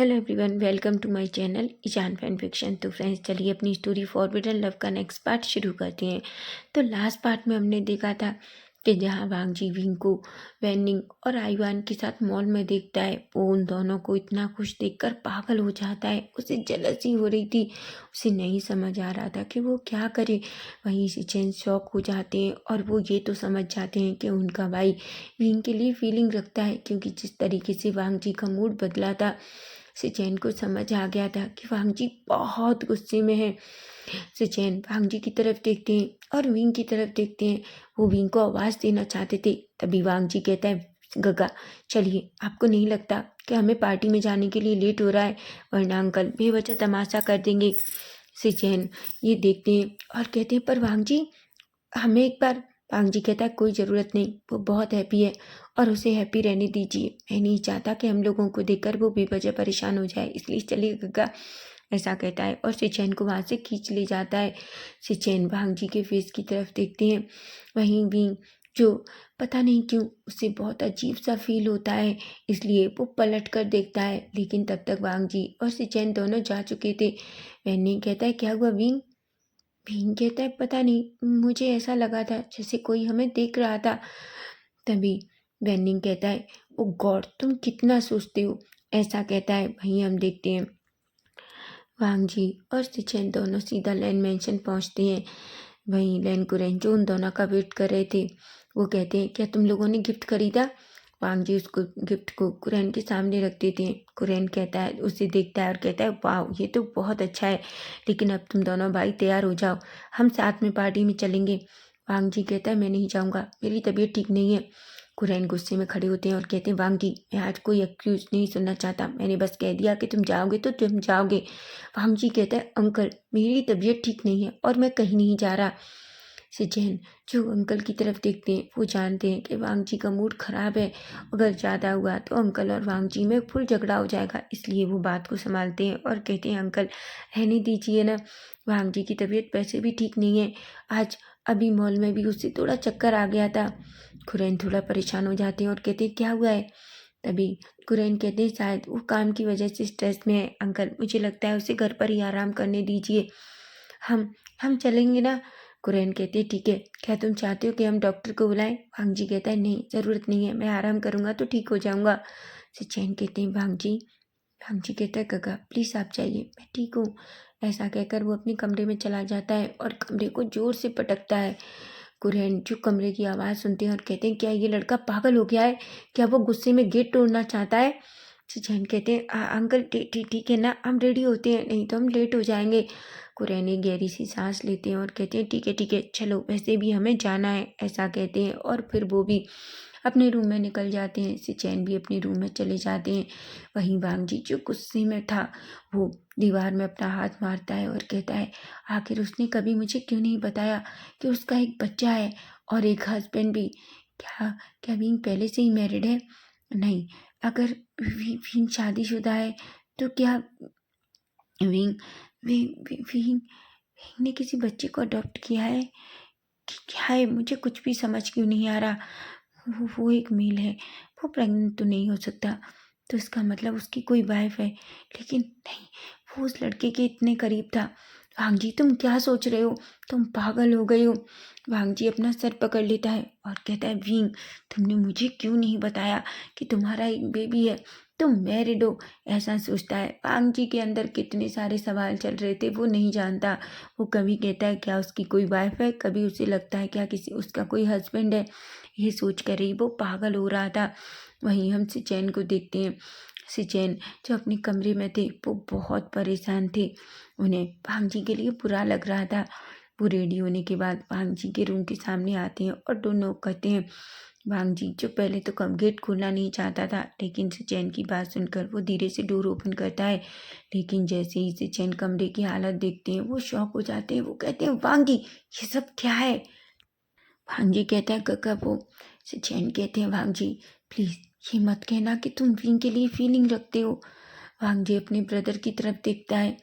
Hello everyone, welcome to my channel Ishaan fan fiction. तो friends, चलिए अपनी स्टोरी फॉरबिडन लव का नेक्स्ट पार्ट शुरू करते हैं। तो लास्ट पार्ट में हमने देखा था कि जहाँ वांग जी विंग को वैनिंग और आईवान के साथ मॉल में देखता है, वो उन दोनों को इतना खुश देखकर पागल हो जाता है। उसे जलसी हो रही थी, उसे नहीं समझ आ रहा था कि वो क्या करे। वहीं से चैन शॉक हो जाते हैं और वो ये तो समझ जाते हैं कि उनका भाई विंग के लिए फीलिंग रखता है, क्योंकि जिस तरीके से वांग जी का मूड बदला था, सिचैन को समझ आ गया था कि वांग जी बहुत गुस्से में है। सिचैन वांग जी की तरफ देखते हैं और विंग की तरफ देखते हैं। वो विंग को आवाज़ देना चाहते थे, तभी वांग जी कहता है, गगा चलिए, आपको नहीं लगता कि हमें पार्टी में जाने के लिए लेट हो रहा है, वरना अंकल बेवजह तमाशा कर देंगे। सिचैन ये देखते हैं और कहते हैं, पर वांग जी हमें एक बार। पांग जी कहता है, कोई ज़रूरत नहीं, वो बहुत हैप्पी है और उसे हैप्पी रहने दीजिए। मैं नहीं चाहता कि हम लोगों को देखकर वो बेवजह परेशान हो जाए, इसलिए चलिए गग्गा, ऐसा कहता है और सिचैन को वहाँ से खींच ले जाता है। सिचैन भांग जी के फेस की तरफ देखते हैं। वहीं भी जो पता नहीं क्यों उसे बहुत अजीब सा फील होता है, इसलिए वो पलट कर देखता है, लेकिन तब तक वांग जी और सिचैन दोनों जा चुके थे। वैनी कहता है, क्या हुआ विंग? भीम कहता है, पता नहीं, मुझे ऐसा लगा था जैसे कोई हमें देख रहा था। तभी वेनिंग कहता है, ओ गॉड, तुम कितना सोचते हो, ऐसा कहता है। वहीं हम देखते हैं वांग जी और सिचेन दोनों सीधा लैन मेंशन पहुंचते हैं। वहीं लैन कुरेन जो उन दोनों का वेट कर रहे थे, वो कहते हैं, क्या तुम लोगों ने गिफ्ट खरीदा? वांग जी उसको गिफ्ट को कुरैन के सामने रख देते हैं। कुरैन कहता है, उसे देखता है और कहता है, वाह ये तो बहुत अच्छा है, लेकिन अब तुम दोनों भाई तैयार हो जाओ, हम साथ में पार्टी में चलेंगे। वांग जी कहता है, मैं नहीं जाऊँगा, मेरी तबीयत ठीक नहीं है। कुरैन गुस्से में खड़े होते हैं और कहते हैं, वांग जी मैं आज कोई एक्सक्यूज नहीं सुनना चाहता, मैंने बस कह दिया कि तुम जाओगे तो तुम जाओगे। वांग जी कहता है, अंकल मेरी तबीयत ठीक नहीं है और मैं कहीं नहीं जा रहा। सिचैन जो अंकल की तरफ देखते हैं, वो जानते हैं कि वांग जी का मूड खराब है, अगर ज़्यादा हुआ तो अंकल और वांग जी में फुल झगड़ा हो जाएगा, इसलिए वो बात को संभालते हैं और कहते हैं, अंकल रहने दीजिए ना, वांग जी की तबीयत वैसे भी ठीक नहीं है, आज अभी मॉल में भी उससे थोड़ा चक्कर आ गया था। खुरैन थोड़ा परेशान हो जाते हैं और कहते हैं, क्या हुआ है? तभी कुरैन कहते हैं, शायद वो काम की वजह से स्ट्रेस में है अंकल, मुझे लगता है उसे घर पर ही आराम करने दीजिए। हम हम चलेंगे ना? कुरैन कहते हैं, ठीक है, क्या तुम चाहते हो कि हम डॉक्टर को बुलाएं? भांग जी कहता है, नहीं ज़रूरत नहीं है, मैं आराम करूँगा तो ठीक हो जाऊँगा। सिचैन कहते हैं, भांग जी कहता है, गगा प्लीज़ आप जाइए, मैं ठीक हूँ। ऐसा कहकर वो अपने कमरे में चला जाता है और कमरे को ज़ोर से पटकता है। कुरैन जो कमरे की आवाज़ सुनते हैं और कहते हैं, क्या ये लड़का पागल हो गया है? क्या वो गुस्से में गेट तोड़ना चाहता है? सुजैन कहते हैं, अंकल ठीक है ना, हम रेडी होते हैं, नहीं तो हम लेट हो जाएंगे। कुरैन एक गहरी सी सांस लेते हैं और कहते हैं, ठीक है चलो, वैसे भी हमें जाना है, ऐसा कहते हैं और फिर वो भी अपने रूम में निकल जाते हैं। सिचैन भी अपने रूम में चले जाते हैं। वहीं वांग जी जो गुस्से में था, वो दीवार में अपना हाथ मारता है और कहता है, आखिर उसने कभी मुझे क्यों नहीं बताया कि उसका एक बच्चा है और एक हस्बैंड भी। क्या क्या विंग पहले से ही मैरिड है? नहीं, अगर विंग शादीशुदा है तो क्या विंग विंग विंग विंग ने किसी बच्चे को अडॉप्ट किया है कि क्या है? मुझे कुछ भी समझ क्यों नहीं आ रहा। वो एक मेल है, वो प्रेग्नेंट तो नहीं हो सकता, तो इसका मतलब उसकी कोई वाइफ है, लेकिन नहीं, वो उस लड़के के इतने करीब था। वांग जी तुम क्या सोच रहे हो? तुम पागल हो गए हो। वांग जी अपना सर पकड़ लेता है और कहता है, विंग तुमने मुझे क्यों नहीं बताया कि तुम्हारा एक बेबी है, तुम मैरिड हो? ऐसा सोचता है। वांग जी के अंदर कितने सारे सवाल चल रहे थे, वो नहीं जानता। वो कभी कहता है, क्या उसकी कोई वाइफ है, कभी उसे लगता है क्या किसी उसका कोई हस्बैंड है। ये सोच कर ही वो पागल हो रहा था। वहीं हम सिचैन को देखते हैं। सिचैन जो अपने कमरे में थे, वो बहुत परेशान थे, उन्हें भांग जी के लिए बुरा लग रहा था। वो रेडी होने के बाद भांग जी के रूम के सामने आते हैं और डोर नॉक करते हैं। भांग जी जो पहले तो कम गेट खोलना नहीं चाहता था, लेकिन सिचैन की बात सुनकर वो धीरे से डोर ओपन करता है। लेकिन जैसे ही सिचैन कमरे की हालत देखते हैं, वो शॉक हो जाते हैं। वो कहते हैं, वांगी ये सब क्या है? भांग जी कहता है, कक्का वो। सिचैन कहते हैं, वांग जी प्लीज़ ये मत कहना कि तुम विंग के लिए फीलिंग रखते हो। वांग जी अपने ब्रदर की तरफ देखता है।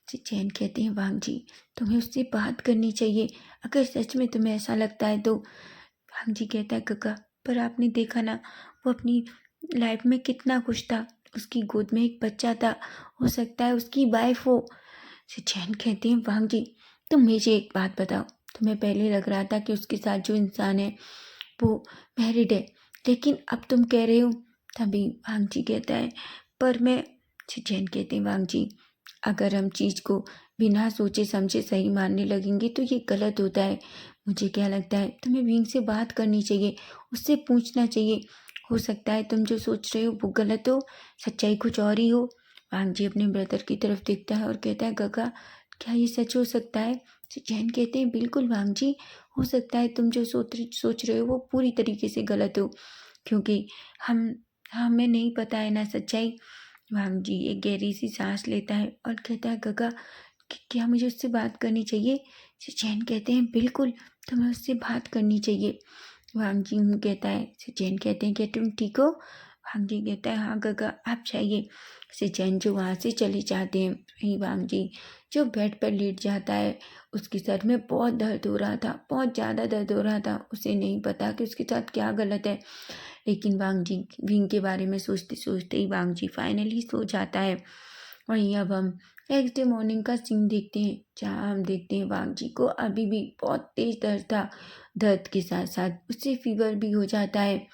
सिचैन कहते हैं, वांग जी तुम्हें उससे बात करनी चाहिए, अगर सच में तुम्हें ऐसा लगता है तो। वांग जी कहता है, कक्का पर आपने देखा ना, वो अपनी लाइफ में कितना खुश था, उसकी गोद में एक बच्चा था, हो सकता है उसकी वाइफ हो। चैन कहते हैं वांग जी, तुम मुझे एक बात बताओ, तुम्हें पहले लग रहा था कि उसके साथ जो इंसान है वो मैरिड है, लेकिन अब तुम कह रहे हो। तभी वांग जी कहता है पर मैं। चैन कहते हैं वांग जी, अगर हम चीज़ को बिना सोचे समझे सही मानने लगेंगे तो ये गलत होता है। मुझे क्या लगता है तुम्हें विंग से बात करनी चाहिए, उससे पूछना चाहिए। हो सकता है तुम जो सोच रहे हो वो गलत हो, सच्चाई कुछ और ही हो। वांग जी अपने ब्रदर की तरफ देखता है और कहता है गगा, क्या ये सच हो सकता है? जैन कहते हैं बिल्कुल वांग जी, हो सकता है तुम जो सोच रहे हो वो पूरी तरीके से गलत हो, क्योंकि हम हमें नहीं पता है ना सच्चाई। वांग जी एक गहरी सी सांस लेता है और कहता है गगा, क्या मुझे उससे बात करनी चाहिए? चैन कहते हैं बिल्कुल, तुम्हें उससे बात करनी चाहिए। वांग जी कहता है, चैन कहते हैं क्या तुम ठीक हो? वांग जी कहता है हाँ गगा, आप चाहिए। चैन जो वहाँ से चले जाते हैं, वहीं वांग जी जो बेड पर लेट जाता है, उसके सर में बहुत दर्द हो रहा था, बहुत ज़्यादा दर्द हो रहा था। उसे नहीं पता कि उसके साथ क्या गलत है, लेकिन वांग जी विंग के बारे में सोचते सोचते ही वांग जी फाइनली सो जाता है। वहीं अब हम नेक्स्ट डे मॉर्निंग का सीन देखते हैं, जहाँ हम देखते हैं वांग जी को अभी भी बहुत तेज दर्द था। दर्द के साथ साथ उससे फीवर भी हो जाता है।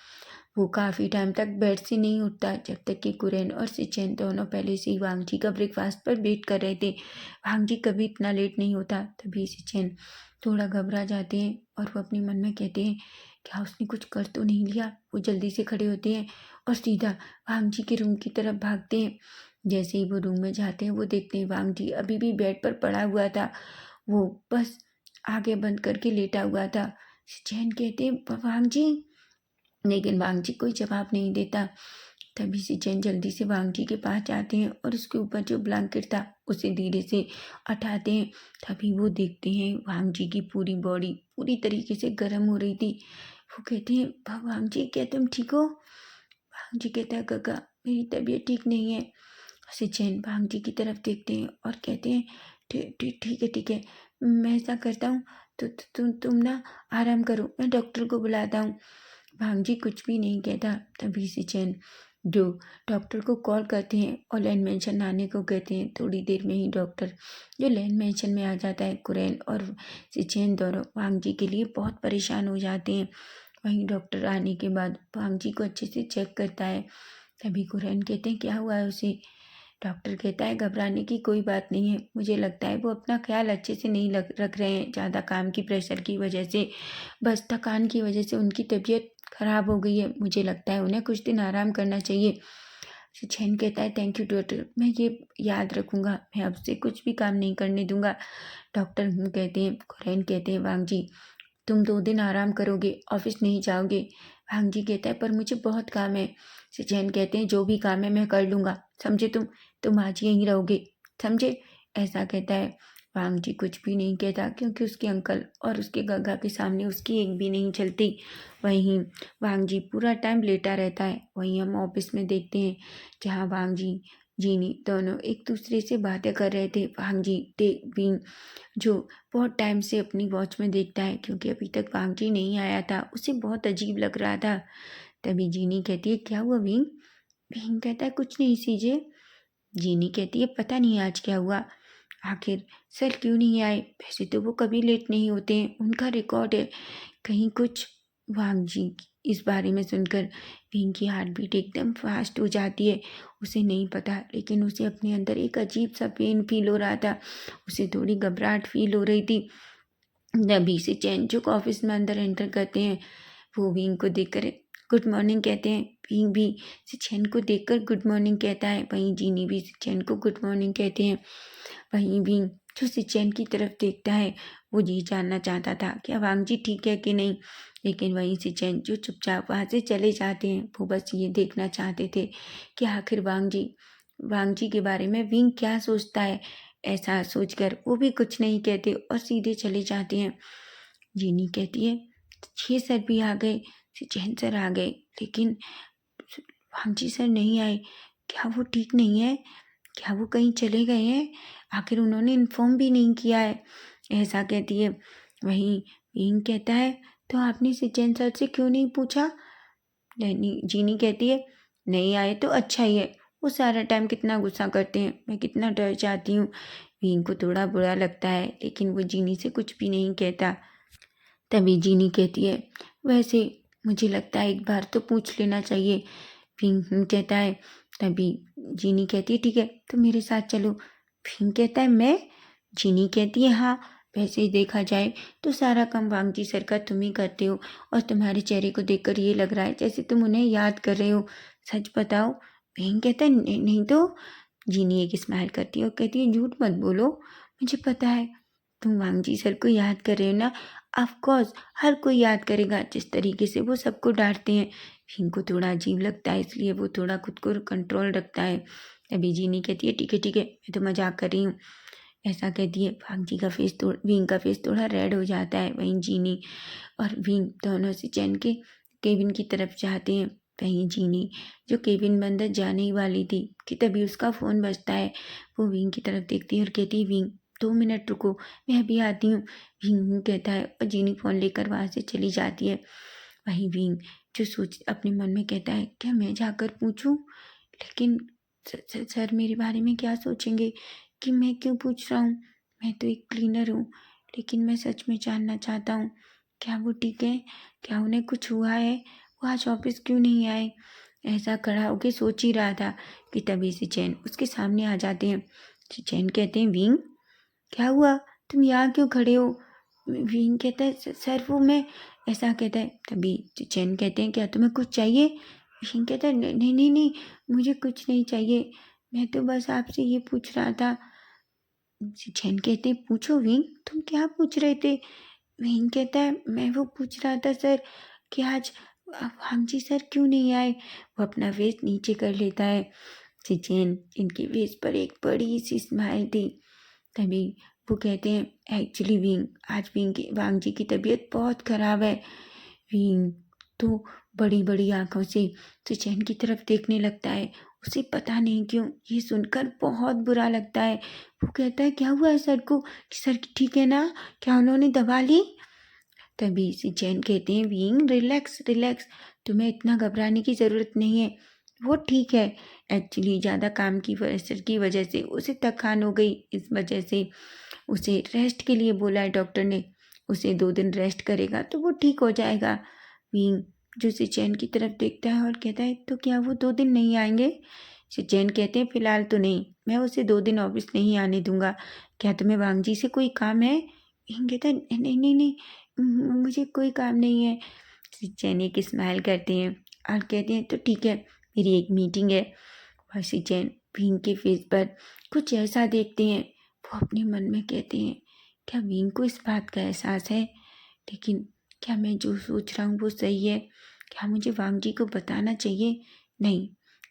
वो काफ़ी टाइम तक बेड से नहीं उठता, जब तक कि कुरेन और सिचेन दोनों पहले से ही वांग जी का ब्रेकफास्ट पर वेट कर रहे थे। वांग जी कभी इतना लेट नहीं होता। तभी सिचेन थोड़ा घबरा जाते हैं और वो अपने मन में कहते हैं क्या उसने कुछ कर तो नहीं लिया। वो जल्दी से खड़े होते हैं और सीधा वांग जी के रूम की तरफ भागते हैं। जैसे ही वो रूम में जाते हैं वो देखते हैं वांग जी अभी भी बेड पर पड़ा हुआ था, वो बस आगे बंद करके लेटा हुआ था। सिचेन कहते हैं वांग जी, लेकिन वांग जी कोई जवाब नहीं देता। तभी सिचेन जल्दी से वांग जी के पास जाते हैं और उसके ऊपर जो ब्लैंकेट था उसे धीरे से हटाते हैं। तभी वो देखते हैं वांग जी की पूरी बॉडी पूरी तरीके से गर्म हो रही थी। वो कहते हैं वांग जी क्या तुम ठीक हो? वांग जी कहता है गगा, मेरी तबीयत ठीक नहीं है। सिचेन वांग जी की तरफ देखते हैं और कहते हैं ठीक है, मैं ऐसा करता हूँ, तो तुम ना आराम करो, मैं डॉक्टर को बुलाता हूँ। भांग जी कुछ भी नहीं कहता। तभी सिचेन जो डॉक्टर को कॉल करते हैं और लैंड मेंशन आने को कहते हैं। थोड़ी देर में ही डॉक्टर जो लैंड मेंशन में आ जाता है। कुरैन और सिचेन दोनों वांग जी के लिए बहुत परेशान हो जाते हैं। वहीं डॉक्टर आने के बाद वांग जी को अच्छे से चेक करता है। तभी कुरैन कहते हैं क्या हुआ है उसे? डॉक्टर कहता है घबराने की कोई बात नहीं है, मुझे लगता है वो अपना ख्याल अच्छे से नहीं रख रहे हैं, ज़्यादा काम की प्रेशर की वजह से, बस थकान की वजह से उनकी तबीयत खराब हो गई है। मुझे लगता है उन्हें कुछ दिन आराम करना चाहिए। शिक्षण कहता है थैंक यू डॉक्टर, मैं ये याद रखूंगा, मैं अब से कुछ भी काम नहीं करने दूंगा। डॉक्टर कहते हैं, कुरैन कहते हैं वांग जी तुम 2 दिन आराम करोगे, ऑफिस नहीं जाओगे। भांग जी कहता है पर मुझे बहुत काम है। जैन कहते हैं जो भी काम है मैं कर लूँगा, समझे तुम आज यहीं रहोगे, समझे? ऐसा कहता है। भांग जी कुछ भी नहीं कहता, क्योंकि उसके अंकल और उसके गगा के सामने उसकी एक भी नहीं चलती। वहीं भांग जी पूरा टाइम लेटा रहता है। वहीं हम ऑफिस में देखते हैं, जहाँ भांग जी जीनी दोनों एक दूसरे से बातें कर रहे थे। भांग जी बींग जो बहुत टाइम से अपनी वॉच में देखता है, क्योंकि अभी तक वांग जी नहीं आया था, उसे बहुत अजीब लग रहा था। तभी जीनी कहती है क्या हुआ विंग? विंग कहता है कुछ नहीं सीजे। जीनी कहती है पता नहीं आज क्या हुआ, आखिर सर क्यों नहीं आए? वैसे तो वो कभी लेट नहीं होते हैं, उनका रिकॉर्ड है, कहीं कुछ। वांग जी इस बारे में सुनकर विंग की हार्ट बीट एकदम फास्ट हो जाती है। उसे नहीं पता, लेकिन उसे अपने अंदर एक अजीब सा पेन फील हो रहा था, उसे थोड़ी घबराहट फील हो रही थी। तभी से चैनचुक ऑफिस में अंदर एंटर करते हैं। वो विंग को देखकर गुड मॉर्निंग कहते हैं। विंग भी सिचेन को देखकर गुड मॉर्निंग कहता है। वहीं जीनी भी सिचेन को गुड मॉर्निंग कहते हैं। वहीं विंग जो सिचेन की तरफ देखता है, वो ये जानना चाहता था कि वांग जी ठीक है कि नहीं, लेकिन वहीं सिचेन जो चुपचाप वहाँ से चले जाते हैं। वो बस ये देखना चाहते थे कि आखिर वांग जी के बारे में विंग क्या सोचता है। ऐसा सोचकर वो भी कुछ नहीं कहते और सीधे चले जाते हैं। जीनी कहती है 6 सर भी आ गए, सिचेन सर आ गए, लेकिन वांगजी सर नहीं आए। क्या वो ठीक नहीं है? क्या वो कहीं चले गए हैं? आखिर उन्होंने इन्फॉर्म भी नहीं किया है, ऐसा कहती है। वहीं विंग कहता है तो आपने सिचेन सर से क्यों नहीं पूछा? जीनी कहती है नहीं आए तो अच्छा ही है, वो सारा टाइम कितना गुस्सा करते हैं, मैं कितना डर जाती हूँ। विंग को थोड़ा बुरा लगता है लेकिन वो जीनी से कुछ भी नहीं कहता। तभी जीनी कहती है, वैसे मुझे लगता है एक बार तो पूछ लेना चाहिए। विंग कहता है। तभी जीनी कहती है, ठीक है तो मेरे साथ चलो। विंग कहता है, मैं? जीनी कहती है, हाँ वैसे ही देखा जाए तो सारा काम वांगजी सर का तुम ही करते हो और तुम्हारे चेहरे को देखकर ये लग रहा है जैसे तुम उन्हें याद कर रहे हो। सच बताओ। विंग कहता है, नहीं नहीं तो। जीनी एक स्माइल करती है और कहती है, झूठ मत बोलो, मुझे पता है तुम वांगजी सर को याद कर रहे हो ना। ऑफ कोर्स हर कोई याद करेगा जिस तरीके से वो सबको डांटते हैं। विंग को थोड़ा अजीब लगता है इसलिए वो थोड़ा खुद को कंट्रोल रखता है। अभी जीनी कहती है, ठीक है मैं तो मजाक कर रही हूँ। ऐसा कहती है। विंग का फेस थोड़ा रेड हो जाता है। वहीं जीनी और विंग दोनों से चैन के केबिन की तरफ जाते हैं। वहीं जीनी जो केबिन में अंदर जाने ही वाली थी कि तभी उसका फ़ोन बजता है। वो विंग की तरफ देखती है और कहती है, विंग 2 मिनट रुको, मैं अभी आती हूँ। विंग कहता है और जीनी फ़ोन लेकर वहाँ से चली जाती है। वहीं विंग जो सोच अपने मन में कहता है, क्या मैं जाकर पूछूं? लेकिन सर मेरे बारे में क्या सोचेंगे कि मैं क्यों पूछ रहा हूँ? मैं तो एक क्लीनर हूँ। लेकिन मैं सच में जानना चाहता हूँ, क्या वो ठीक है? क्या उन्हें कुछ हुआ है? वो आज ऑफिस क्यों नहीं आए? ऐसा खड़ा होके सोच ही रहा था कि तभी से चैन उसके सामने आ जाते हैं। चैन कहते हैं, विंग क्या हुआ? तुम यहाँ क्यों खड़े हो? विंग कहता है, सर वो मैं। ऐसा कहता है। तभी चैन कहते हैं, क्या तुम्हें कुछ चाहिए? विंग कहता है, नहीं नहीं नहीं नहीं, मुझे कुछ नहीं चाहिए, मैं तो बस आपसे ये पूछ रहा था। चैन कहते हैं, पूछो विंग, तुम क्या पूछ रहे थे? विंग कहता है, मैं वो पूछ रहा था सर कि आज हांजी सर क्यों नहीं आए। वो अपना फेस नीचे कर लेता है। चैन इनके फेस पर एक बड़ी सी स्माइल थी। तभी वो कहते हैं, एक्चुअली विंग आज वांग जी की तबीयत बहुत ख़राब है। विंग तो बड़ी बड़ी आंखों से सुचैन की तरफ देखने लगता है। उसे पता नहीं क्यों ये सुनकर बहुत बुरा लगता है। वो कहता है, क्या हुआ है सर को? कि सर ठीक है ना? क्या उन्होंने दवा ली? तभी सुचैन कहते हैं, विंग रिलैक्स रिलैक्स, तुम्हें इतना घबराने की ज़रूरत नहीं है, वो ठीक है। एक्चुअली ज़्यादा काम की प्रेशर की वजह से उसे थकान हो गई, इस वजह से उसे रेस्ट के लिए बोला है डॉक्टर ने। उसे 2 दिन रेस्ट करेगा तो वो ठीक हो जाएगा। विंग जो सिचैन की तरफ देखता है और कहता है, तो क्या वो 2 दिन नहीं आएंगे? सिचैन कहते हैं, फिलहाल तो नहीं, मैं उसे 2 दिन ऑफिस नहीं आने दूंगा। क्या तुम्हें वांगजी से कोई काम है? विंग कहता है, नहीं नहीं नहीं, मुझे कोई काम नहीं है। सिचैन एक स्माइल करते हैं और कहते हैं, तो ठीक है, मेरी एक मीटिंग है। और सिचैन विंग के फेस पर कुछ ऐसा देखते हैं। वो अपने मन में कहते हैं, क्या विंग को इस बात का एहसास है? लेकिन क्या मैं जो सोच रहा हूँ वो सही है? क्या मुझे वांगजी को बताना चाहिए? नहीं,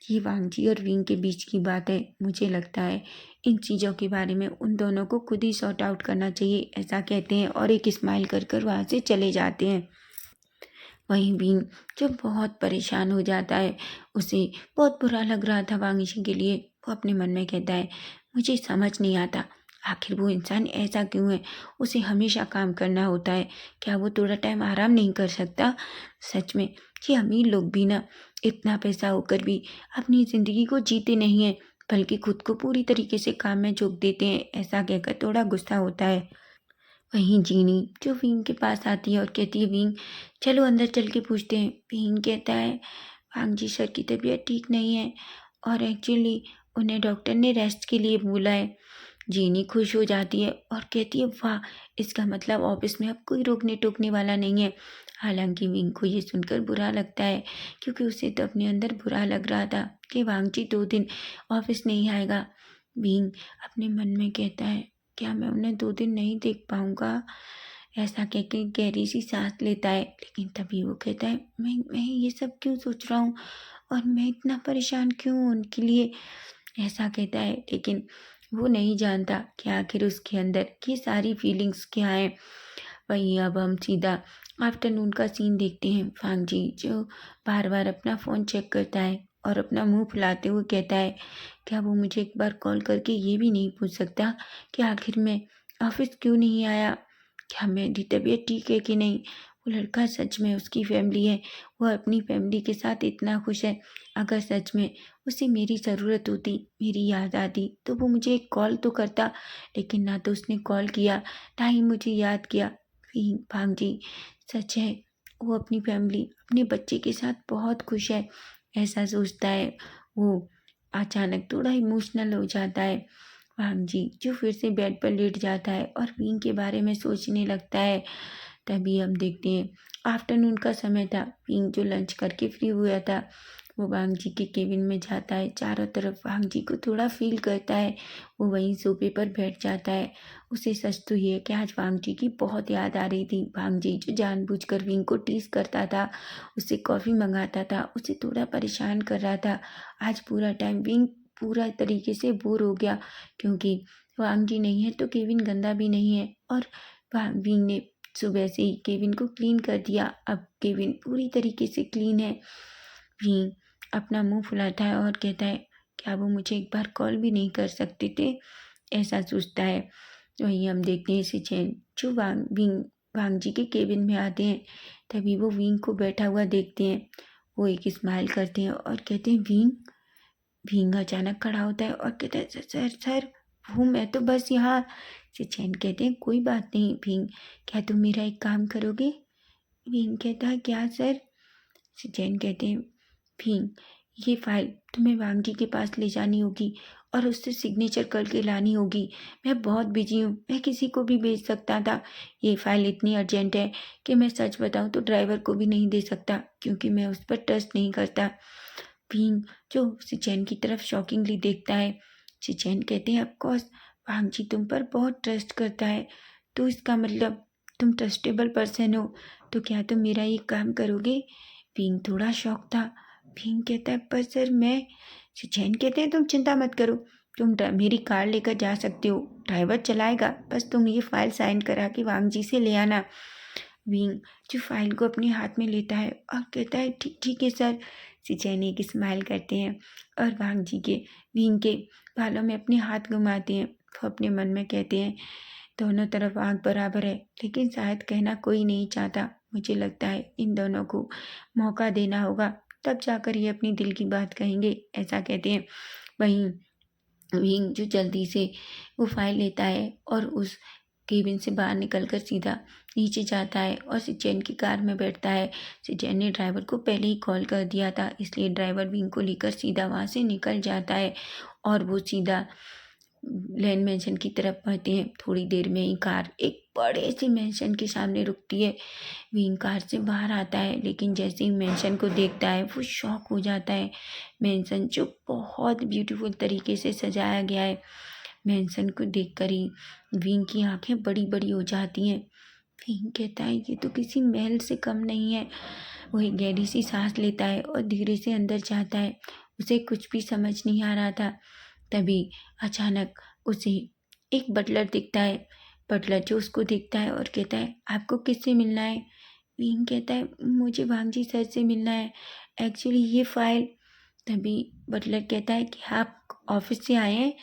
ये वांगजी और विंग के बीच की बात है। मुझे लगता है इन चीज़ों के बारे में उन दोनों को खुद ही सॉर्ट आउट करना चाहिए। ऐसा कहते हैं और एक स्माइल कर कर वहाँ से चले जाते हैं। वहीं बीन जो बहुत परेशान हो जाता है, उसे बहुत बुरा लग रहा था वांगजी के लिए। वो अपने मन में कहता है, मुझे समझ नहीं आता आखिर वो इंसान ऐसा क्यों है? उसे हमेशा काम करना होता है, क्या वो थोड़ा टाइम आराम नहीं कर सकता? सच में ये अमीर लोग भी ना इतना पैसा होकर भी अपनी ज़िंदगी को जीते नहीं हैं, बल्कि खुद को पूरी तरीके से काम में झोंक देते हैं। ऐसा कहकर थोड़ा गुस्सा होता है। वहीं जीनी जो विंग के पास आती है और कहती है, विंग चलो अंदर चल के पूछते हैं। विंग कहता है, वांगजी सर की तबीयत ठीक नहीं है और एक्चुअली उन्हें डॉक्टर ने रेस्ट के लिए बोला है। जीनी खुश हो जाती है और कहती है, वाह, इसका मतलब ऑफिस में अब कोई रोकने टोकने वाला नहीं है। हालांकि विंग को ये सुनकर बुरा लगता है क्योंकि उसे तो अपने अंदर बुरा लग रहा था कि वांगजी 2 दिन ऑफिस नहीं आएगा। विंग अपने मन में कहता है, क्या मैं उन्हें 2 दिन नहीं देख पाऊँगा? ऐसा कह के गहरी सी सांस लेता है। लेकिन तभी वो कहता है, मैं ये सब क्यों सोच रहा हूँ और मैं इतना परेशान क्यों हूँ उनके लिए? ऐसा कहता है। लेकिन वो नहीं जानता कि आखिर उसके अंदर ये सारी फीलिंग्स क्या हैं। वहीं अब हम सीधा आफ्टरनून का सीन देखते हैं। फांगजी जो बार बार अपना फ़ोन चेक करता है और अपना मुंह फुलाते हुए कहता है, क्या वो मुझे एक बार कॉल करके ये भी नहीं पूछ सकता कि आखिर मैं ऑफिस क्यों नहीं आया? क्या मेरी तबीयत ठीक है कि नहीं? वो लड़का सच में उसकी फैमिली है, वो अपनी फैमिली के साथ इतना खुश है। अगर सच में उसे मेरी ज़रूरत होती, मेरी याद आती, तो वो मुझे एक कॉल तो करता, लेकिन ना तो उसने कॉल किया, ना ही मुझे याद किया। भांग जी, सच है, वो अपनी फैमिली, अपने बच्चे के साथ बहुत खुश है, ऐसा सोचता है। वो अचानक थोड़ा इमोशनल हो जाता है। भांग जी जो फिर से बेड पर लेट जाता है और विंग के बारे में सोचने लगता है। तभी हम देखते हैं आफ्टरनून का समय था। विंग जो लंच करके फ्री हुआ था, वो वांग जी के केबिन में जाता है। चारों तरफ वांग जी को थोड़ा फील करता है। वो वहीं सोफे पर बैठ जाता है। उसे सच तो ये है कि आज वांग जी की बहुत याद आ रही थी। वांग जी जो जानबूझकर विंग को टीज करता था, उससे कॉफ़ी मंगाता था, उसे थोड़ा परेशान कर रहा था। आज पूरा टाइम विंग पूरा तरीके से बोर हो गया, क्योंकि वांग जी नहीं है तो केबिन गंदा भी नहीं है। और विंग ने सुबह से ही केबिन को क्लीन कर दिया। अब केबिन पूरी तरीके से क्लीन है। भी अपना मुंह फुलाता है और कहता है, क्या वो मुझे एक बार कॉल भी नहीं कर सकते थे? ऐसा सोचता है। वहीं हम देखते हैं सिचेन जो वांग जी के केबिन में आते हैं। तभी वो विंग को बैठा हुआ देखते हैं। वो एक स्माइल करते हैं और कहते हैं, विंग। विंग अचानक खड़ा होता है और कहता है, सर सर सर, हूँ मैं तो बस यहाँ। सिचेन कहते हैं, कोई बात नहीं विंग, क्या तुम मेरा एक काम करोगे? विंग कहता है, क्या सर? जैन कहते हैं, भीम, ये फाइल तुम्हें वांग जी के पास ले जानी होगी और उससे सिग्नेचर करके लानी होगी। मैं बहुत बिजी हूँ, मैं किसी को भी भेज सकता था। ये फाइल इतनी अर्जेंट है कि मैं सच बताऊँ तो ड्राइवर को भी नहीं दे सकता, क्योंकि मैं उस पर ट्रस्ट नहीं करता। भीम जो सिचैन की तरफ शॉकिंगली देखता है। सिचैन कहते हैं, ऑफकोर्स वांग जी तुम पर बहुत ट्रस्ट करता है, तो इसका मतलब तुम ट्रस्टेबल पर्सन हो। तो क्या तुम मेरा ये काम करोगे? भीम थोड़ा शॉक था। भीम कहता है, पर सर मैं। सिचैन कहते हैं, तुम चिंता मत करो, तुम मेरी कार लेकर जा सकते हो, ड्राइवर चलाएगा, बस तुम ये फाइल साइन करा के वांग जी से ले आना। विंग जो फाइल को अपने हाथ में लेता है और कहता है, ठीक ठीक है सर। सिचैन एक स्माइल करते हैं और वांग जी के विंग के बालों में अपने हाथ घुमाते हैं। वो अपने मन में कहते हैं, दोनों तरफ आग बराबर है, लेकिन शायद कहना कोई नहीं चाहता। मुझे लगता है इन दोनों को मौका देना होगा, तब जाकर ये अपनी दिल की बात कहेंगे, ऐसा कहते हैं। वहीं विंग जो जल्दी से वो फाइल लेता है और उस केबिन से बाहर निकलकर सीधा नीचे जाता है और सिचैन की कार में बैठता है। सिचैन ने ड्राइवर को पहले ही कॉल कर दिया था, इसलिए ड्राइवर विंग को लेकर सीधा वहाँ से निकल जाता है और वो सीधा लैंड मैंशन की तरफ बढ़ते हैं। थोड़ी देर में ही कार एक बड़े से मैंशन के सामने रुकती है। विंग कार से बाहर आता है, लेकिन जैसे ही मैंशन को देखता है वो शॉक हो जाता है। मैंशन जो बहुत ब्यूटीफुल तरीके से सजाया गया है, मैंसन को देखकर ही विंग की आंखें बड़ी बड़ी हो जाती हैं। विंग कहता है, ये तो किसी महल से कम नहीं है। वही गहरी सी सांस लेता है और धीरे से अंदर जाता है। उसे कुछ भी समझ नहीं आ रहा था। तभी अचानक उसे एक बटलर दिखता है। बटलर जो उसको देखता है और कहता है, आपको किससे मिलना है? विंग कहता है, मुझे वांग जी सर से मिलना है, एक्चुअली ये फाइल। तभी बटलर कहता है कि आप ऑफिस से आए हैं?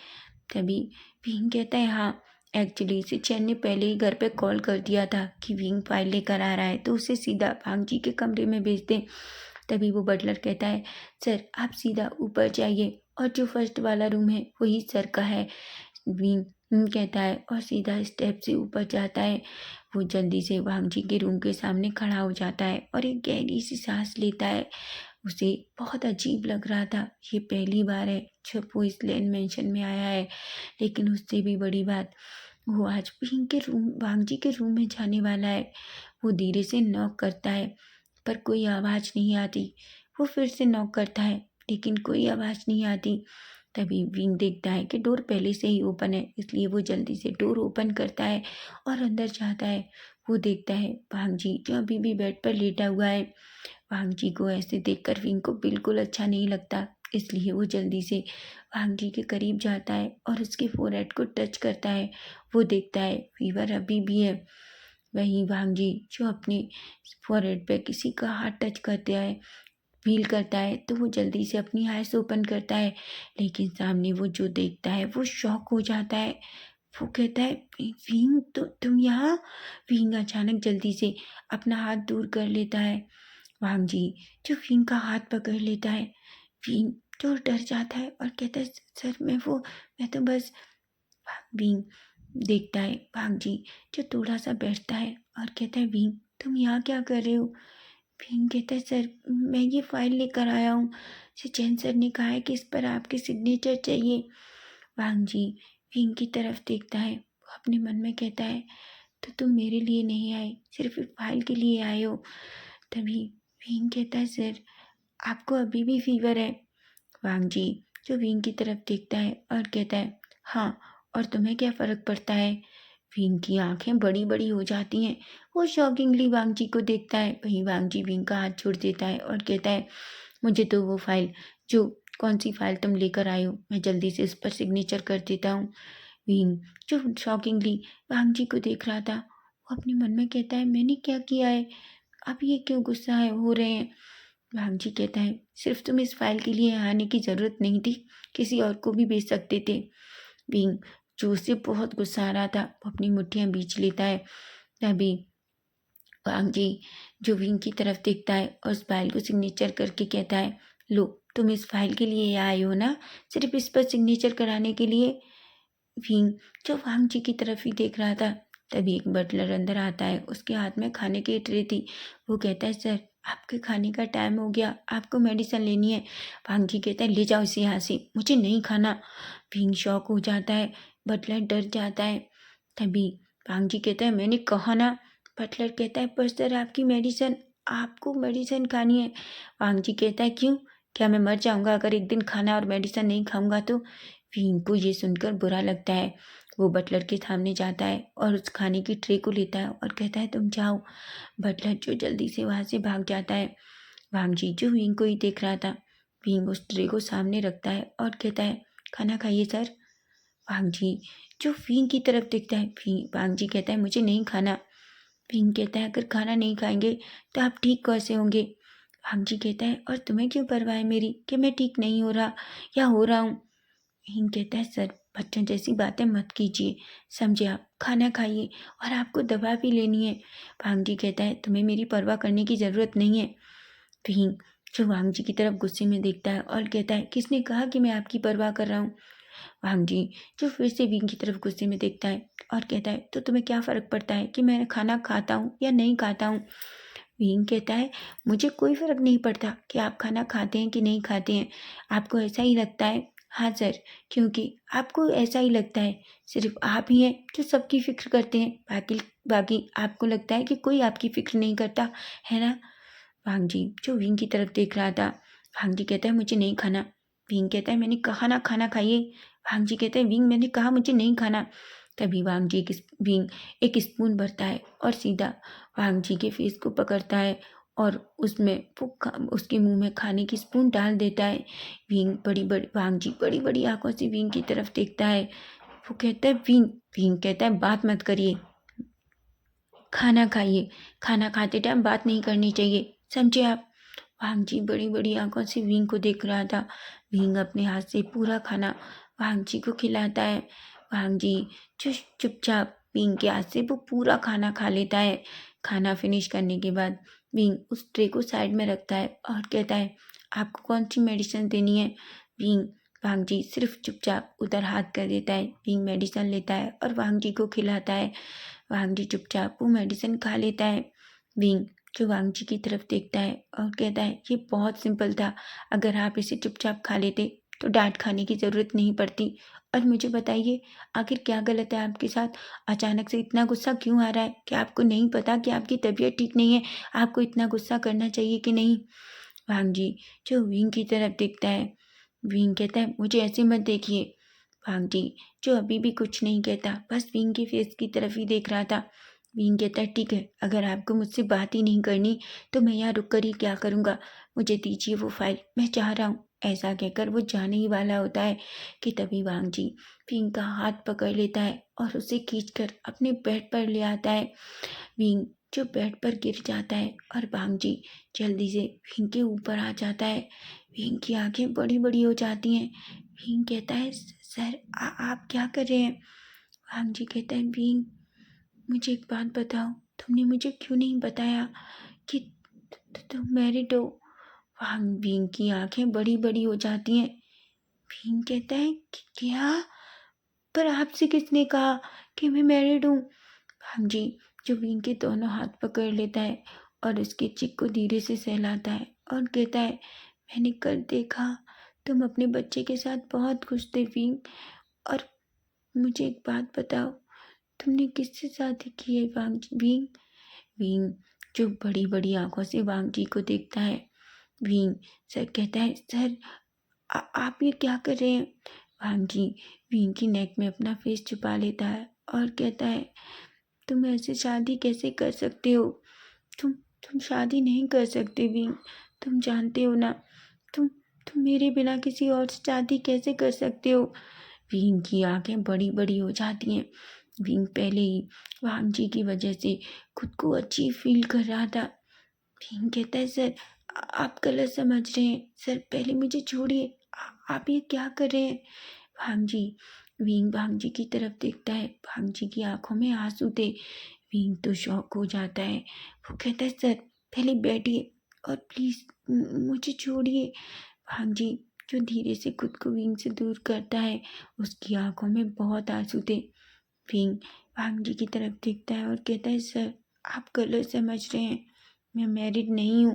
तभी विंग कहता है, हाँ, एक्चुअली सिचैन ने पहले ही घर पे कॉल कर दिया था कि विंग फाइल लेकर आ रहा है, तो उसे सीधा वांग जी के कमरे में भेज दें। तभी वो बटलर कहता है, सर आप सीधा ऊपर जाइए और जो फर्स्ट वाला रूम है वही सर का है। विंग कहता है और सीधा स्टेप से ऊपर जाता है। वो जल्दी से वांग जी के रूम के सामने खड़ा हो जाता है और एक गहरी सी सांस लेता है। उसे बहुत अजीब लग रहा था, ये पहली बार है जब वो इस लैंड मैंशन में आया है। लेकिन उससे भी बड़ी बात, वो आज विंग के रूम वांग जी के रूम में जाने वाला है। वो धीरे से नॉक करता है, पर कोई आवाज़ नहीं आती। वो फिर से नॉक करता है, लेकिन कोई आवाज़ नहीं आती। तभी विंग देखता है कि डोर पहले से ही ओपन है, इसलिए वो जल्दी से डोर ओपन करता है और अंदर जाता है। वो देखता है वांग जी जो अभी भी बेड पर लेटा हुआ है। वांग जी को ऐसे देखकर विंग को बिल्कुल अच्छा नहीं लगता, इसलिए वो जल्दी से वांग जी के करीब जाता है और उसके फोरहेड को टच करता है। वो देखता है फीवर अभी भी है। वहीं वांग जी जो अपने फोरहेड पे किसी का हाथ टच करता है, फील करता है, तो वो जल्दी से अपनी आइज ओपन करता है, लेकिन सामने वो जो देखता है वो शॉक हो जाता है। वो कहता है विंग तुम यहाँ। विंग अचानक जल्दी से अपना हाथ दूर कर लेता है। वांग जी जो विंग का हाथ पकड़ लेता है। विंग जो डर जाता है और कहता है सर मैं तो बस। विंग देखता है वांग जी जो थोड़ा सा बैठता है और कहता है विंग तुम यहाँ क्या कर रहे हो। विंग कहता है सर मैं ये फाइल लेकर आया हूँ। सचिन सर ने कहा है कि इस पर आपकी सिग्नेचर चाहिए। वांग जी विंग की तरफ देखता है। वो अपने मन में कहता है तो तुम मेरे लिए नहीं आए, सिर्फ एक फाइल के लिए आए हो। तभी विंग कहता है सर आपको अभी भी फीवर है। वांग जी जो विंग की तरफ देखता है और कहता है हाँ, और तुम्हें क्या फ़र्क पड़ता है। विंग की आंखें बड़ी बड़ी हो जाती हैं। वो शॉकिंगली वांग जी को देखता है। वहीं वांग जी विंग का हाथ छोड़ देता है और कहता है मुझे तो वो फाइल जो कौन सी फाइल तुम लेकर आए हो, मैं जल्दी से इस पर सिग्नेचर कर देता हूँ। विंग जो शॉकिंगली वांग जी को देख रहा था वो अपने मन में कहता है मैंने क्या किया है, अब ये क्यों गुस्सा है हो रहे हैं। वांग जी कहता है सिर्फ तुम इस फाइल के लिए आने की ज़रूरत नहीं थी, किसी और को भी भेज सकते थे। विंग जो उसे बहुत गुस्सा आ रहा था वो अपनी मुट्ठियां बीच लेता है। तभी वांग जी जो विंग की तरफ देखता है और उस फाइल को सिग्नेचर करके कहता है लो तुम इस फाइल के लिए आए हो ना, सिर्फ इस पर सिग्नेचर कराने के लिए। विंग जो वांग जी की तरफ ही देख रहा था। तभी एक बटलर अंदर आता है, उसके हाथ में खाने की ट्रे थी। वो कहता है सर आपके खाने का टाइम हो गया, आपको मेडिसिन लेनी है। वांग जी कहता है ले जाओ इसे यहाँ से, मुझे नहीं खाना। विंग शॉक हो जाता है। बटलर डर जाता है। तभी वांग जी कहता है मैंने कहा ना। बटलर कहता है पर सर आपकी मेडिसिन, आपको मेडिसिन खानी है। वांग जी कहता है क्यों, क्या मैं मर जाऊंगा अगर एक दिन खाना और मेडिसिन नहीं खाऊंगा तो। विंग को ये सुनकर बुरा लगता है। वो बटलर के सामने जाता है और उस खाने की ट्रे को लेता है और कहता है तुम जाओ। बटलर जो जल्दी से वहाँ से भाग जाता है। वांग जी जो विंग को ही देख रहा था। विंग उस ट्रे को सामने रखता है और कहता है खाना खाइए सर। वांग जी जो विंग की तरफ देखता है। वांग जी कहता है मुझे नहीं खाना। विंग कहता है अगर खाना नहीं खाएंगे तो आप ठीक कैसे होंगे। वांग जी कहता है और तुम्हें क्यों परवाह है मेरी कि मैं ठीक नहीं हो रहा या हो रहा हूँ। विंग कहता है सर बच्चों जैसी बातें मत कीजिए, समझे आप, खाना खाइए और आपको दवा भी लेनी है। वांग जी कहता है तुम्हें मेरी परवाह करने की ज़रूरत नहीं है। विंग जो वांग जी की तरफ गुस्से में देखता है और कहता है किसने कहा कि मैं आपकी परवाह कर रहा हूँ। वांग जी जो फिर से विंग की तरफ गुस्से में देखता है और कहता है तो तुम्हें क्या फ़र्क पड़ता है कि मैं खाना खाता हूँ या नहीं खाता हूँ। विंग कहता है मुझे कोई फ़र्क नहीं पड़ता कि आप खाना खाते हैं कि नहीं खाते हैं, आपको ऐसा ही लगता है। हाँ सर, क्योंकि आपको ऐसा ही लगता है, सिर्फ आप ही हैं जो सबकी फ़िक्र करते हैं, बाकी बाकी आपको लगता है कि कोई आपकी फ़िक्र नहीं करता, है ना। वांग जी जो विंग की तरफ देख रहा था। वांग जी कहता है मुझे नहीं खाना। विंग कहता है मैंने कहा ना खाना खाइए। वांग जी कहते हैं विंग मैंने कहा मुझे नहीं खाना। तभी वांग जी विंग एक स्पून भरता है और सीधा वांग जी के फेस को पकड़ता है और उसमें उसके मुंह में खाने की स्पून डाल देता है। वांग जी बड़ी बड़ी आंखों से विंग की तरफ देखता है। वो कहता है विंग। विंग कहता है बात मत करिए, खाना खाइए, खाना खाते टाइम बात नहीं करनी चाहिए, समझे आप। वांग जी बड़ी बड़ी आंखों से विंग को देख रहा था। विंग अपने हाथ से पूरा खाना वांग जी को खिलाता है। वांग जी जो चुपचाप विंग के हाथ से वो पूरा खाना खा लेता है। खाना फिनिश करने के बाद विंग उस ट्रे को साइड में रखता है और कहता है आपको कौन सी मेडिसिन देनी है। विंग वांग जी सिर्फ चुपचाप उधर हाथ कर देता है। विंग मेडिसिन लेता है और वांग जी को खिलाता है। वांग जी चुपचाप वो मेडिसिन खा लेता है। विंग जो वांग जी की तरफ देखता है और कहता है ये बहुत सिंपल था, अगर आप इसे चुपचाप खा लेते तो डांट खाने की ज़रूरत नहीं पड़ती। और मुझे बताइए आखिर क्या गलत है आपके साथ, अचानक से इतना गुस्सा क्यों आ रहा है, कि आपको नहीं पता कि आपकी तबीयत ठीक नहीं है, आपको इतना गुस्सा करना चाहिए कि नहीं। वांग जी जो विंग की तरफ देखता है। विंग कहता है मुझे ऐसे मत देखिए। वांग जी जो अभी भी कुछ नहीं कहता, बस विंग के फेस की तरफ ही देख रहा था। विंग कहता है ठीक है, अगर आपको मुझसे बात ही नहीं करनी तो मैं यहाँ रुक कर ही क्या करूँगा, मुझे दीजिए वो फाइल, मैं चाह रहा हूँ। ऐसा कहकर वो जाने ही वाला होता है कि तभी वांग जी विंग का हाथ पकड़ लेता है और उसे खींचकर अपने बेड पर ले आता है। विंग जो बेड पर गिर जाता है और वांग जी जल्दी से विंग के ऊपर आ जाता है। विंग की आंखें बड़ी बड़ी हो जाती हैं। विंग कहता है सर आप क्या कर रहे हैं। वांग जी कहता है विंग, मुझे एक बात बताओ, तुमने मुझे क्यों नहीं बताया कि तुम मैरिड हो? वांग विंग की आंखें बड़ी बड़ी हो जाती हैं। विंग कहता है कि क्या? पर आपसे किसने कहा कि मैं मैरिड हूँ? वांग जी जो विंग के दोनों हाथ पकड़ लेता है और उसके चिक को धीरे से सहलाता है और कहता है, मैंने कल देखा तुम अपने बच्चे के साथ बहुत खुश थे विंग, और मुझे एक बात बताओ, तुमने किससे शादी की है वांग जी? विंग विंग जो बड़ी बड़ी आंखों से वांग जी को देखता है। विंग सर कहता है, सर आप ये क्या कर रहे हैं? वांग जी विंग की नेक में अपना फेस छुपा लेता है और कहता है, तुम ऐसे शादी कैसे कर सकते हो? तुम शादी नहीं कर सकते विंग, तुम जानते हो ना, तुम मेरे बिना किसी और से शादी कैसे कर सकते हो? विंग की आंखें बड़ी बड़ी हो जाती हैं। विंग पहले ही वांग जी की वजह से खुद को अचीव फील कर रहा था। विंग कहता है, सर आप गलत समझ रहे हैं, सर पहले मुझे छोड़िए, आप ये क्या कर रहे हैं? वांग जी विंग वांग जी की तरफ देखता है, वांग जी की आंखों में आंसू थे। विंग तो शॉक हो जाता है। वो कहता है, सर पहले बैठिए और प्लीज़ मुझे छोड़िए। वांग जी जो धीरे से खुद को विंग से दूर करता है, उसकी आंखों में बहुत आंसू थे। विंग वांग जी की तरफ देखता है और कहता है, सर आप गलत समझ रहे हैं, मैं मैरिड नहीं हूँ।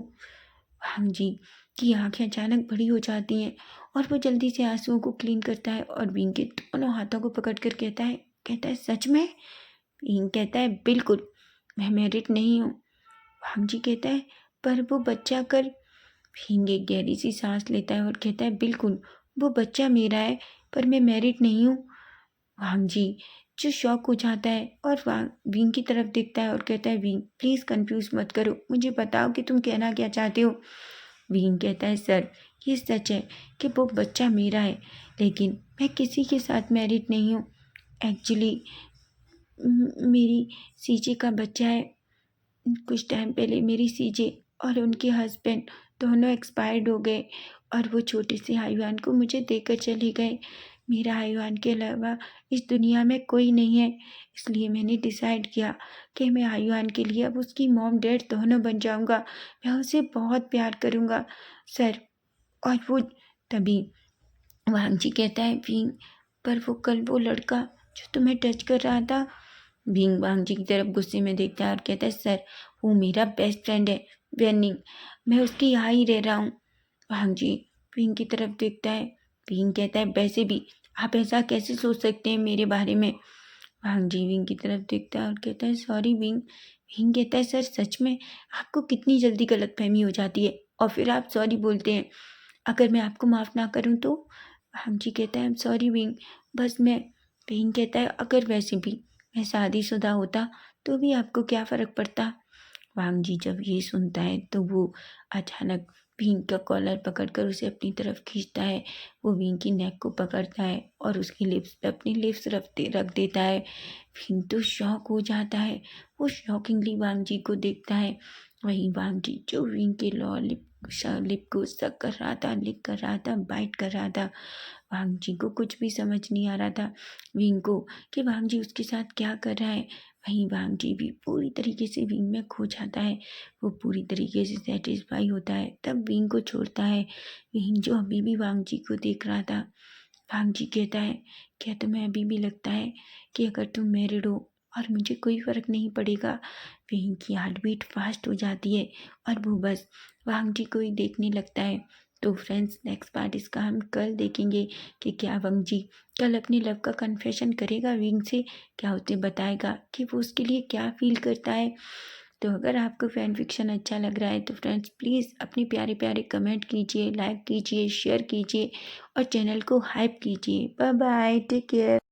वांग जी की आंखें अचानक बड़ी हो जाती हैं और वो जल्दी से आंसुओं को क्लीन करता है और विंग के दोनों हाथों को पकड़कर कहता है सच में? विंग कहता है, बिल्कुल, मैं मैरिड नहीं हूँ। वांग जी कहता है, पर वो बच्चा कर? विंग एक गहरी सी सांस लेता है और कहता है, बिल्कुल, वो बच्चा मेरा है, पर मैं मैरिड नहीं हूँ। वांग जी जो शॉक हो जाता है और विंग की तरफ देखता है और कहता है, विंग प्लीज़ कंफ्यूज मत करो, मुझे बताओ कि तुम कहना क्या चाहते हो? विंग कहता है, सर ये सच है कि वो बच्चा मेरा है, लेकिन मैं किसी के साथ मैरिड नहीं हूँ। एक्चुअली मेरी सीजे का बच्चा है। कुछ टाइम पहले मेरी सीजे और उनके हस्बैंड दोनों एक्सपायर्ड हो गए और वो छोटे से हाईवान को मुझे देकर चले गए। मेरा हाईवान के अलावा इस दुनिया में कोई नहीं है, इसलिए मैंने डिसाइड किया कि मैं हाईवान के लिए अब उसकी मॉम डैड दोनों बन जाऊंगा। मैं उसे बहुत प्यार करूंगा सर। और वो तभी वांग जी कहता है, विंग पर वो कल वो लड़का जो तुम्हें टच कर रहा था? विंग वांग जी की तरफ गुस्से में देखता है और कहता है, सर वो मेरा बेस्ट फ्रेंड है वेनिंग, मैं उसके यहाँ ही रह रहा हूँ। वांग जी विंग की तरफ देखता है। विंग कहता है, वैसे भी आप ऐसा कैसे सोच सकते हैं मेरे बारे में? वांग जी विंग की तरफ देखता है और कहता है, सॉरी विंग। विंग कहता है, सर सच में आपको कितनी जल्दी गलतफहमी हो जाती है और फिर आप सॉरी बोलते हैं, अगर मैं आपको माफ़ ना करूँ तो? वांग जी कहता है, आई एम सॉरी विंग, बस मैं। विंग कहता है, अगर वैसे भी मैं शादीशुदा होता तो भी आपको क्या फ़र्क पड़ता? वांग जी जब ये सुनता है तो वो अचानक विंग का कॉलर पकड़कर उसे अपनी तरफ खींचता है। वो विंग की नेक को पकड़ता है और उसकी लिप्स पे अपनी लिप्स रख देता है। विंग तो शॉक हो जाता है। वो शॉकिंगली वांग जी को देखता है। वहीं वांग जी जो विंग के लिप को सक कर रहा था, लिक कर रहा था, बाइट कर रहा था। वांग जी को कुछ भी समझ नहीं आ रहा था विंग को कि वांग जी उसके साथ क्या कर रहा है। वहीं वांग जी भी पूरी तरीके से विंग में खो जाता है। वो पूरी तरीके से सेटिस्फाई होता है, तब विंग को छोड़ता है। विंग जो अभी भी वांग जी को देख रहा था। वांग जी कहता है, क्या तुम्हें अभी भी लगता है कि अगर तुम मैरिड हो और मुझे कोई फ़र्क नहीं पड़ेगा? विंग की हार्ट बीट फास्ट हो जाती है और वो बस वांग जी को ही देखने लगता है। तो फ्रेंड्स नेक्स्ट पार्ट इसका हम कल देखेंगे कि क्या वांग जी कल अपनी लव का कन्फेशन करेगा विंग से, क्या उसे बताएगा कि वो उसके लिए क्या फील करता है। तो अगर आपको फैन फिक्शन अच्छा लग रहा है तो फ्रेंड्स प्लीज़ अपने प्यारे प्यारे कमेंट कीजिए, लाइक कीजिए, शेयर कीजिए और चैनल को हाइप कीजिए। Bye bye, take care.